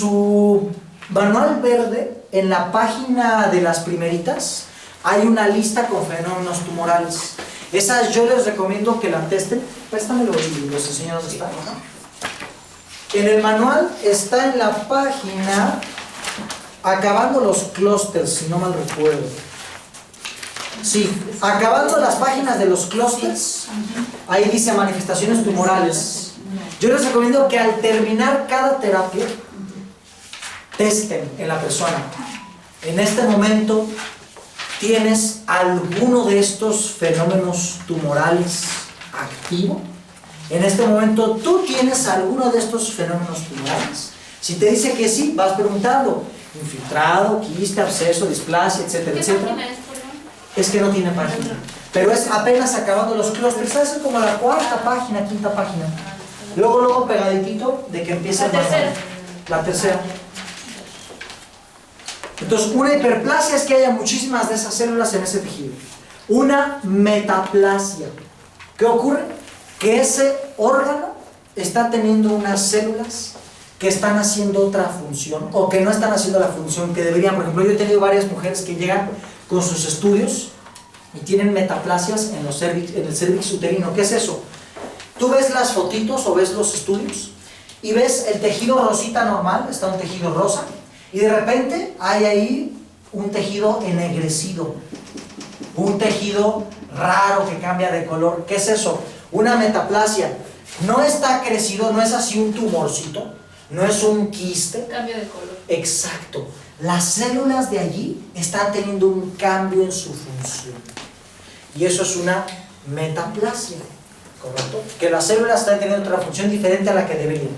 su manual verde, en la página de las primeritas, hay una lista con fenómenos tumorales. Esas yo les recomiendo que la testen. Préstamelo y los enseño dónde está, ¿no? En el manual está en la página Acabando los clústeres, si no mal recuerdo. Sí, acabando las páginas de los clústeres, ahí dice manifestaciones tumorales. Yo les recomiendo que al terminar cada terapia, testen en la persona. En este momento, ¿tienes alguno de estos fenómenos tumorales activo? En este momento, ¿tú tienes alguno de estos fenómenos tumorales? Si te dice que sí, vas preguntando. Infiltrado, quiste, absceso, displasia, etcétera, etcétera. Es que no tiene página. Pero es apenas acabando los clústeres. Es como la cuarta página, quinta página. Luego pegaditito de que empieza el manual. La tercera. Entonces, una hiperplasia es que haya muchísimas de esas células en ese tejido. Una metaplasia. ¿Qué ocurre? Que ese órgano está teniendo unas células que están haciendo otra función o que no están haciendo la función que deberían. Por ejemplo, yo he tenido varias mujeres que llegan con sus estudios y tienen metaplasias en el cérvix uterino. ¿Qué es eso? Tú ves las fotitos o ves los estudios y ves el tejido rosita normal, está un tejido rosa, y de repente hay ahí un tejido ennegrecido, un tejido raro que cambia de color. ¿Qué es eso? Una metaplasia. No está crecido, no es así un tumorcito, no es un quiste. Cambio de color. Exacto. Las células de allí están teniendo un cambio en su función. Y eso es una metaplasia. ¿Correcto? Que las células están teniendo otra función diferente a la que deberían.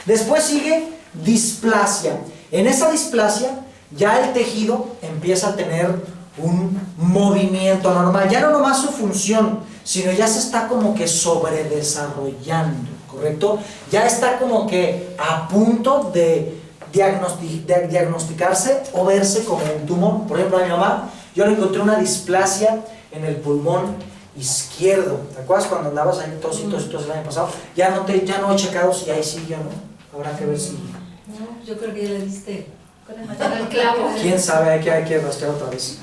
Después sigue displasia. En esa displasia ya el tejido empieza a tener un movimiento normal. Ya no nomás su función, sino ya se está como que sobredesarrollando. ¿Correcto? Ya está como que a punto de diagnosticarse o verse como un tumor. Por ejemplo, a mi mamá, yo le encontré una displasia en el pulmón izquierdo. ¿Te acuerdas cuando andabas ahí tos el año pasado? Ya no he checado si ahí sigue o no. Habrá que ver si... No, yo creo que ya le diste con el clavo. ¿Quién sabe? Hay que rastrear otra vez.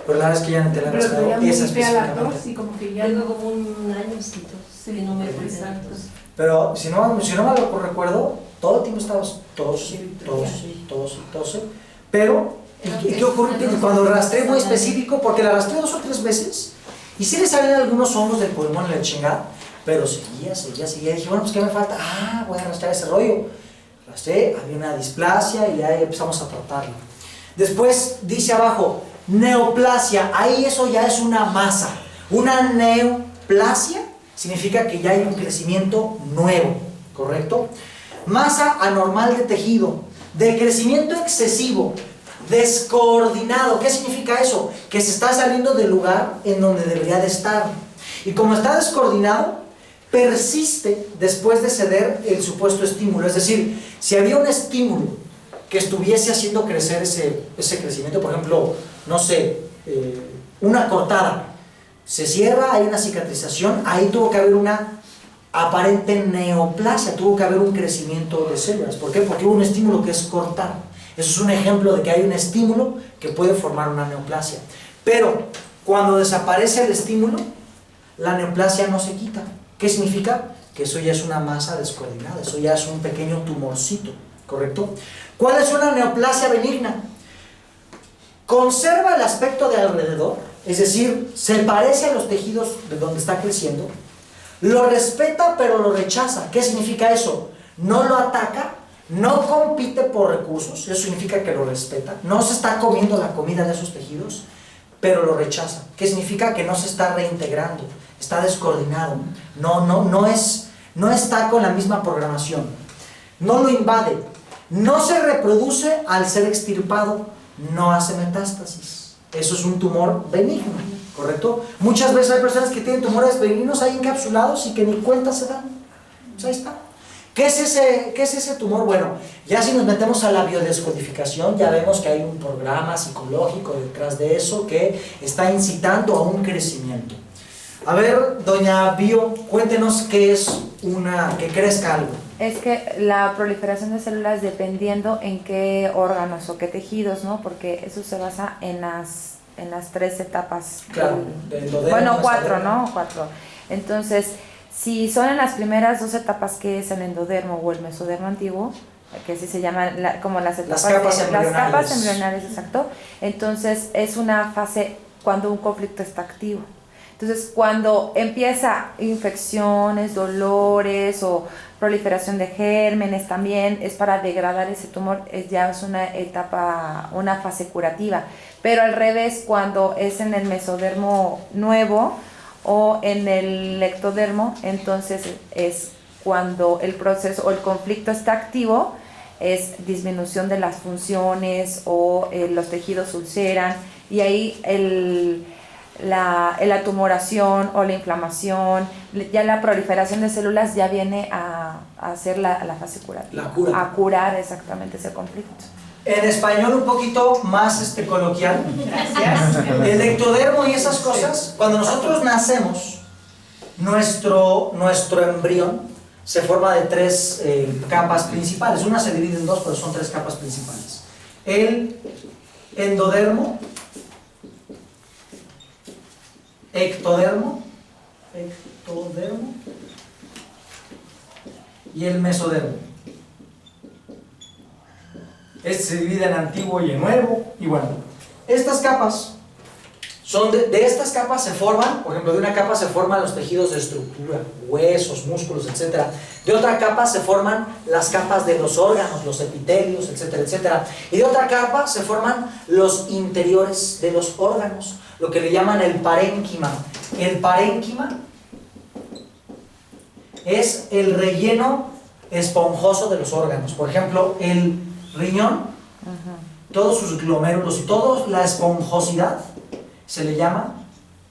Pero la verdad es que ya no te la he rastreado esa específicamente. Y como que ya tengo como un añocito, sí, no me fui santos. Pero si no mal lo recuerdo, todo el tiempo estabas tos. Pero, ¿qué ocurre? Que cuando rastreé muy específico, porque la rastreé 2 o 3 veces, y sí le salían algunos hongos del pulmón en la chingada, pero seguía. Y dije, bueno, pues ¿qué me falta? Voy a rastrear ese rollo. Rastré, había una displasia y ahí empezamos a tratarlo. Después dice abajo, neoplasia. Ahí eso ya es una masa. Una neoplasia significa que ya hay un crecimiento nuevo, ¿correcto? Masa anormal de tejido, de crecimiento excesivo, descoordinado. ¿Qué significa eso? Que se está saliendo del lugar en donde debería de estar. Y como está descoordinado, persiste después de ceder el supuesto estímulo. Es decir, si había un estímulo que estuviese haciendo crecer ese crecimiento, por ejemplo, no sé, una cortada, se cierra, hay una cicatrización, ahí tuvo que haber una aparente neoplasia, tuvo que haber un crecimiento de células. ¿Por qué? Porque hubo un estímulo que es cortar. Eso es un ejemplo de que hay un estímulo que puede formar una neoplasia. Pero cuando desaparece el estímulo, la neoplasia no se quita. ¿Qué significa? Que eso ya es una masa descoordinada, eso ya es un pequeño tumorcito, ¿correcto? ¿Cuál es una neoplasia benigna? Conserva el aspecto de alrededor, es decir, se parece a los tejidos de donde está creciendo, lo respeta pero lo rechaza. ¿Qué significa eso? No lo ataca, no compite por recursos, eso significa que lo respeta, no se está comiendo la comida de esos tejidos, pero lo rechaza. ¿Qué significa? Que no se está reintegrando, está descoordinado, no está con la misma programación, no lo invade, no se reproduce al ser extirpado, no hace metástasis. Eso es un tumor benigno, ¿correcto? Muchas veces hay personas que tienen tumores benignos ahí encapsulados y que ni cuenta se dan. Pues ahí está. ¿Qué es ese tumor? Bueno, ya si nos metemos a la biodescodificación, ya vemos que hay un programa psicológico detrás de eso que está incitando a un crecimiento. A ver, doña Bio, cuéntenos qué es que crezca algo. Es que la proliferación de células dependiendo en qué órganos o qué tejidos, ¿no? Porque eso se basa en las 3 etapas. Claro, del endodermo, bueno, 4, mesodermo. ¿no? 4. Entonces, si son en las primeras 2 etapas, que es el endodermo o el mesodermo antiguo, que así se llaman como las etapas embrionarias. las capas embrionarias, exacto. Entonces, es una fase cuando un conflicto está activo. Entonces, cuando empieza infecciones, dolores o proliferación de gérmenes también, es para degradar ese tumor, ya es una etapa, una fase curativa. Pero al revés, cuando es en el mesodermo nuevo o en el ectodermo, entonces es cuando el proceso o el conflicto está activo, es disminución de las funciones o los tejidos ulceran, y ahí la tumoración o la inflamación, ya la proliferación de células ya viene a hacer la fase curativa. La cura. A curar exactamente ese conflicto. En español un poquito más coloquial. Gracias. El ectodermo y esas cosas, cuando nosotros nacemos, nuestro embrión se forma de 3 capas principales. Una se divide en 2, pero son 3 capas principales. El endodermo, ectodermo y el mesodermo. Este se divide en antiguo y en nuevo. Y bueno, estas capas son de estas capas se forman, por ejemplo, de una capa se forman los tejidos de estructura, huesos, músculos, etc. De otra capa se forman las capas de los órganos, los epitelios, etcétera, etcétera. Y de otra capa se forman los interiores de los órganos, lo que le llaman el parénquima. El parénquima es el relleno esponjoso de los órganos. Por ejemplo, el riñón, todos sus glomérulos y toda la esponjosidad se le llama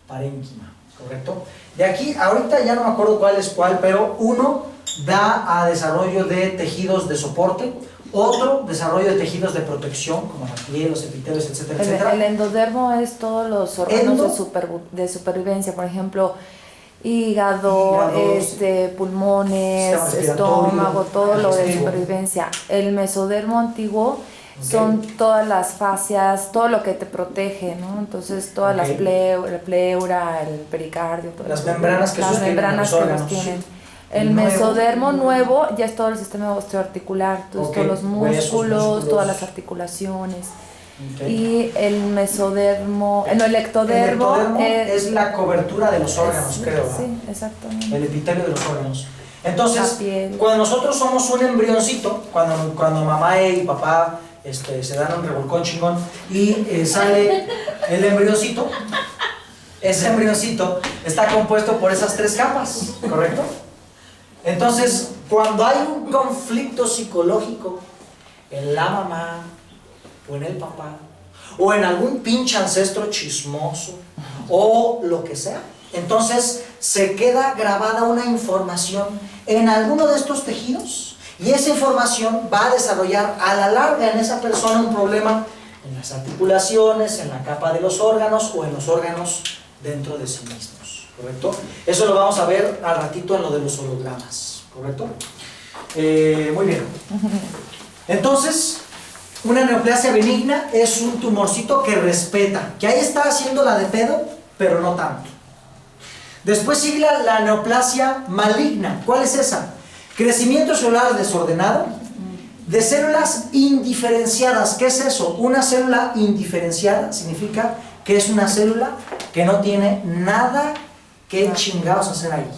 parénquima, ¿correcto? De aquí, ahorita ya no me acuerdo cuál es cuál, pero uno da a desarrollo de tejidos de soporte, otro desarrollo de tejidos de protección, como la piel, los epitelios, etcétera, etcétera. El endodermo es todos los órganos de supervivencia, por ejemplo, hígado, pulmones, estómago, todo lo de supervivencia. El mesodermo antiguo son todas las fascias, todo lo que te protege, ¿no? Entonces todas las pleura, el pericardio, todo las membranas que las membranas que los tienen. El mesodermo nuevo ya es todo el sistema osteoarticular, todos los músculos, todas las articulaciones. Y el mesodermo, el ectodermo es la cobertura de los órganos, creo. Sí, exactamente. El epitelio de los órganos. Entonces, cuando nosotros somos un embrioncito, cuando mamá y papá se dan un revolcón chingón y sale el embrioncito, ese embrioncito está compuesto por esas 3 capas, ¿correcto? Entonces, cuando hay un conflicto psicológico en la mamá o en el papá o en algún pinche ancestro chismoso o lo que sea, entonces se queda grabada una información en alguno de estos tejidos y esa información va a desarrollar a la larga en esa persona un problema en las articulaciones, en la capa de los órganos o en los órganos dentro de sí mismos, ¿correcto? Eso lo vamos a ver al ratito en lo de los hologramas, ¿correcto? Muy bien. Entonces, una neoplasia benigna es un tumorcito que respeta, que ahí está haciéndola de pedo, pero no tanto. Después sigue la neoplasia maligna. ¿Cuál es esa? Crecimiento celular desordenado de células indiferenciadas. ¿Qué es eso? Una célula indiferenciada significa que es una célula que no tiene nada que chingados hacer ahí.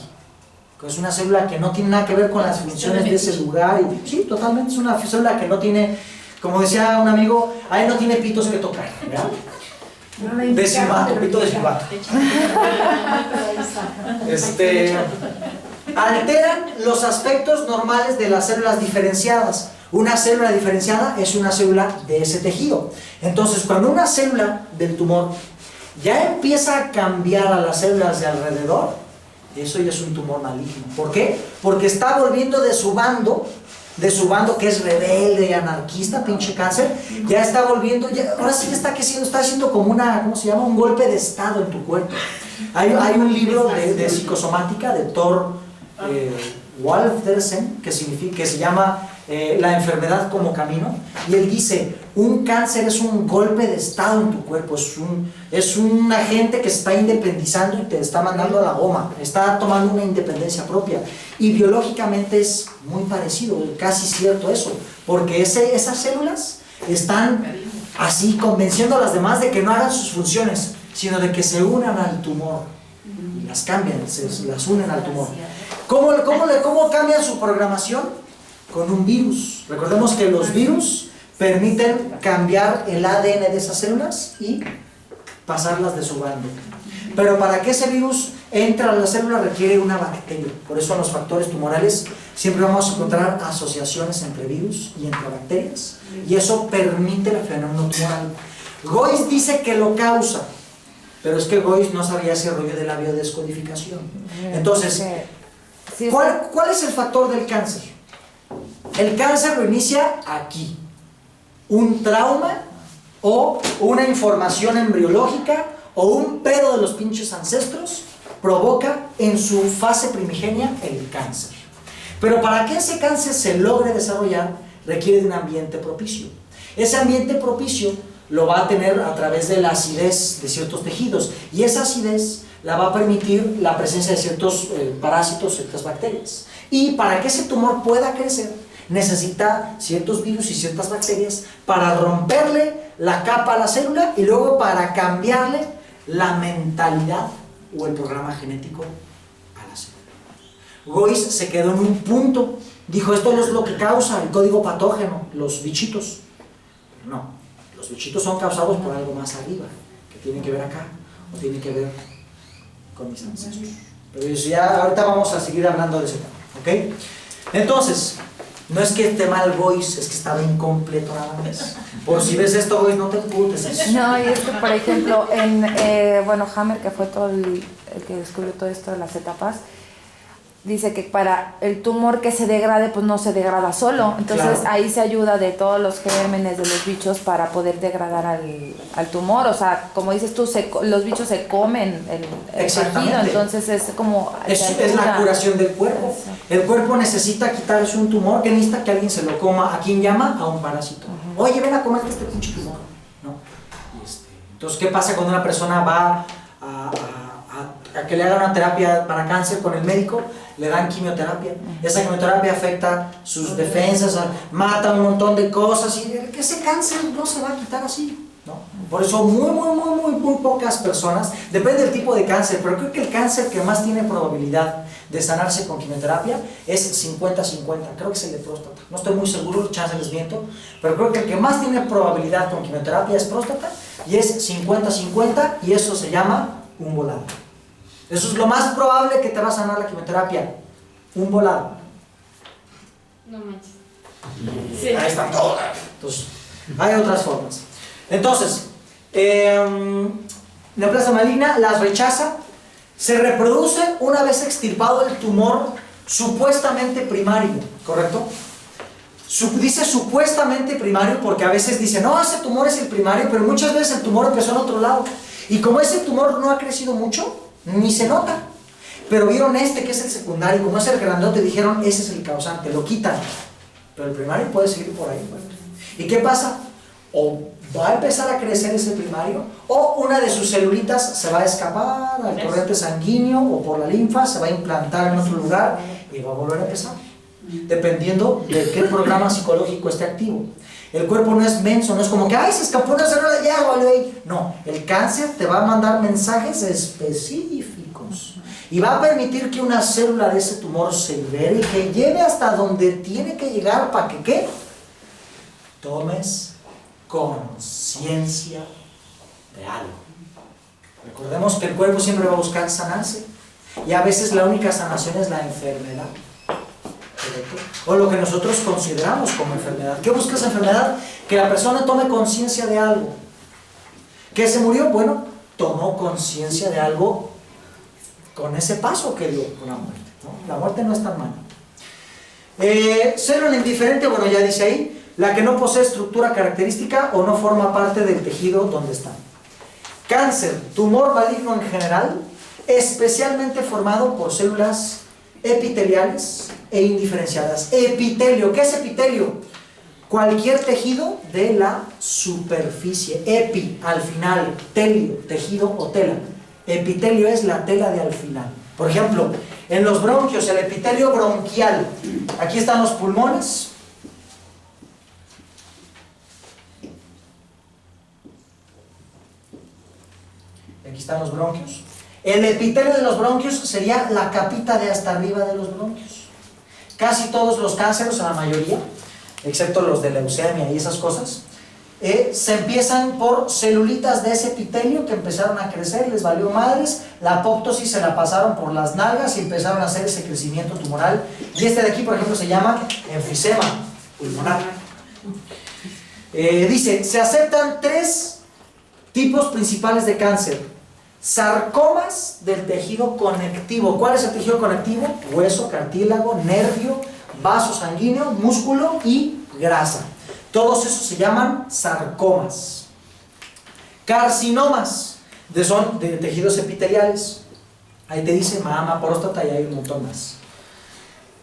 Es una célula que no tiene nada que ver con las funciones de ese lugar. Y, sí, totalmente es una célula que no tiene, como decía un amigo, ahí no tiene pitos que tocar, ¿verdad? De silbato, pito de silbato. Alteran los aspectos normales de las células diferenciadas. Una célula diferenciada es una célula de ese tejido. Entonces, cuando una célula del tumor ya empieza a cambiar a las células de alrededor, eso ya es un tumor maligno. ¿Por qué? Porque está volviendo de su bando que es rebelde y anarquista, pinche cáncer, ya está volviendo, ahora sí está haciendo como una, ¿cómo se llama? Un golpe de estado en tu cuerpo. Hay un libro de psicosomática de Thor Waltersen, que se llama La enfermedad como camino, y él dice, un cáncer es un golpe de estado en tu cuerpo, es un agente que se está independizando y te está mandando a la goma, está tomando una independencia propia, y biológicamente es muy parecido, casi cierto eso, porque esas células están así convenciendo a las demás de que no hagan sus funciones, sino de que se unan al tumor, y las cambian, las unen al tumor. ¿Cómo cambian su programación? Con un virus. Recordemos que los virus permiten cambiar el ADN de esas células y pasarlas de su bando. Pero para que ese virus entre a la célula requiere una bacteria. Por eso en los factores tumorales siempre vamos a encontrar asociaciones entre virus y entre bacterias. Y eso permite el fenómeno tumoral. Gois dice que lo causa, pero es que Gois no sabía ese rollo de la biodescodificación. Entonces, ¿cuál es el factor del cáncer? El cáncer lo inicia aquí. Un trauma o una información embriológica o un pedo de los pinches ancestros provoca en su fase primigenia el cáncer. Pero para que ese cáncer se logre desarrollar requiere de un ambiente propicio. Ese ambiente propicio lo va a tener a través de la acidez de ciertos tejidos, y esa acidez la va a permitir la presencia de ciertos parásitos, ciertas bacterias. Y para que ese tumor pueda crecer necesita ciertos virus y ciertas bacterias para romperle la capa a la célula y luego para cambiarle la mentalidad o el programa genético a la célula. Gois se quedó en un punto, dijo, esto no es lo que causa el código patógeno, los bichitos. Pero no, los bichitos son causados por algo más arriba, que tiene que ver acá, o tiene que ver con mis ancestros. Pero eso ya, ahorita vamos a seguir hablando de ese tema, ¿ok? Entonces, no es que esté mal Gois, es que estaba incompleto nada más. Por si ves esto, Gois, no te emputes. No, y es que, por ejemplo, Hammer, que fue todo el que descubrió todo esto de las etapas, dice que para el tumor que se degrade, pues no se degrada solo. Entonces claro, ahí se ayuda de todos los gérmenes de los bichos para poder degradar al tumor. O sea, como dices tú, los bichos se comen el tejido, entonces es como... Es la curación del cuerpo. El cuerpo necesita quitarse un tumor, que necesita que alguien se lo coma. ¿A quién llama? A un parásito. Oye, ven a comerte este pinche tumor. ¿No? Entonces, ¿qué pasa cuando una persona va a que le hagan una terapia para cáncer con el médico? Le dan quimioterapia. Esa quimioterapia afecta sus defensas, mata un montón de cosas, y ese cáncer no se va a quitar así, ¿no? Por eso muy pocas personas, depende del tipo de cáncer, pero creo que el cáncer que más tiene probabilidad de sanarse con quimioterapia es 50-50, creo que es el de próstata. No estoy muy seguro, chance les miento, pero creo que el que más tiene probabilidad con quimioterapia es próstata, y es 50-50, y eso se llama un volado. Eso es lo más probable que te va a sanar la quimioterapia. Un volado. No manches. Sí. Ahí están todas. Entonces, hay otras formas. Entonces, neoplasia maligna las rechaza, se reproduce una vez extirpado el tumor supuestamente primario, ¿correcto? Dice supuestamente primario porque a veces dice, no, ese tumor es el primario, pero muchas veces el tumor empezó en otro lado. Y como ese tumor no ha crecido mucho, ni se nota, pero vieron que es el secundario, como es el grandote, dijeron ese es el causante, lo quitan, pero el primario puede seguir por ahí. ¿Y qué pasa? O va a empezar a crecer ese primario, o una de sus celulitas se va a escapar al torrente sanguíneo o por la linfa, se va a implantar en otro lugar y va a volver a empezar, dependiendo de qué programa psicológico esté activo. El cuerpo no es menso, no es como que, ay, se escapó una célula, ya, vale. No, el cáncer te va a mandar mensajes específicos y va a permitir que una célula de ese tumor se libere y que llegue hasta donde tiene que llegar para que, ¿qué? Tomes conciencia de algo. Recordemos que el cuerpo siempre va a buscar sanarse, y a veces la única sanación es la enfermedad. O lo que nosotros consideramos como enfermedad. ¿Qué busca esa enfermedad? Que la persona tome conciencia de algo. ¿Qué se murió? Bueno, tomó conciencia de algo con ese paso que dio con la muerte, ¿no? La muerte no es tan mala. Célula indiferente, bueno, ya dice ahí, la que no posee estructura característica o no forma parte del tejido donde está. Cáncer, tumor maligno en general, especialmente formado por células epiteliales e indiferenciadas. Epitelio, ¿qué es epitelio? Cualquier tejido de la superficie. Epi, al final, telio, tejido o tela. Epitelio es la tela de al final. Por ejemplo, en los bronquios, el epitelio bronquial. Aquí están los pulmones. Aquí están los bronquios. El epitelio de los bronquios sería la capita de hasta arriba de los bronquios. Casi todos los cánceres, o la mayoría, excepto los de leucemia y esas cosas, se empiezan por celulitas de ese epitelio que empezaron a crecer, les valió madres, la apoptosis se la pasaron por las nalgas y empezaron a hacer ese crecimiento tumoral. Y este de aquí, por ejemplo, se llama enfisema pulmonar. Dice, se aceptan 3 tipos principales de cáncer. Sarcomas del tejido conectivo. ¿Cuál es el tejido conectivo? Hueso, cartílago, nervio, vaso sanguíneo, músculo y grasa. Todos esos se llaman sarcomas. Carcinomas, son de tejidos epiteliales. Ahí te dice mama, próstata y hay un montón más.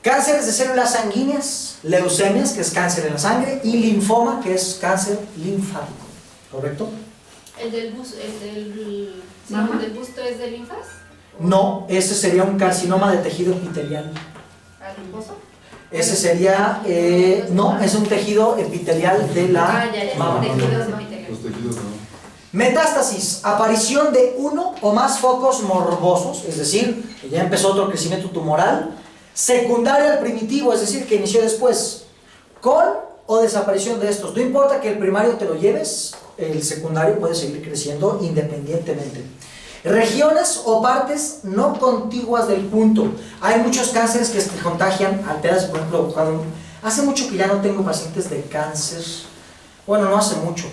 Cánceres de células sanguíneas, leucemias, que es cáncer en la sangre, y linfoma, que es cáncer linfático. ¿Correcto? ¿El del busto es de linfas? No, ese sería un carcinoma de tejido epitelial. ¿Alimposo? Ese sería, no, es un tejido epitelial de la mama. Tejidos epiteliales. Los tejidos no. Metástasis, aparición de uno o más focos morbosos, es decir, que ya empezó otro crecimiento tumoral, secundario al primitivo, es decir, que inició después, con o desaparición de estos. No importa que el primario te lo lleves, el secundario puede seguir creciendo independientemente. Regiones o partes no contiguas del punto. Hay muchos cánceres que se contagian, alteras, por ejemplo, hace mucho que ya no tengo pacientes de cáncer, bueno, no hace mucho,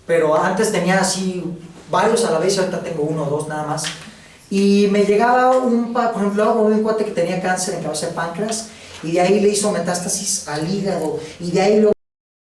pero antes tenía así varios a la vez y ahorita tengo 1 o 2 nada más. Y me llegaba por ejemplo, un cuate que tenía cáncer en cabeza de páncreas y de ahí le hizo metástasis al hígado y de ahí lo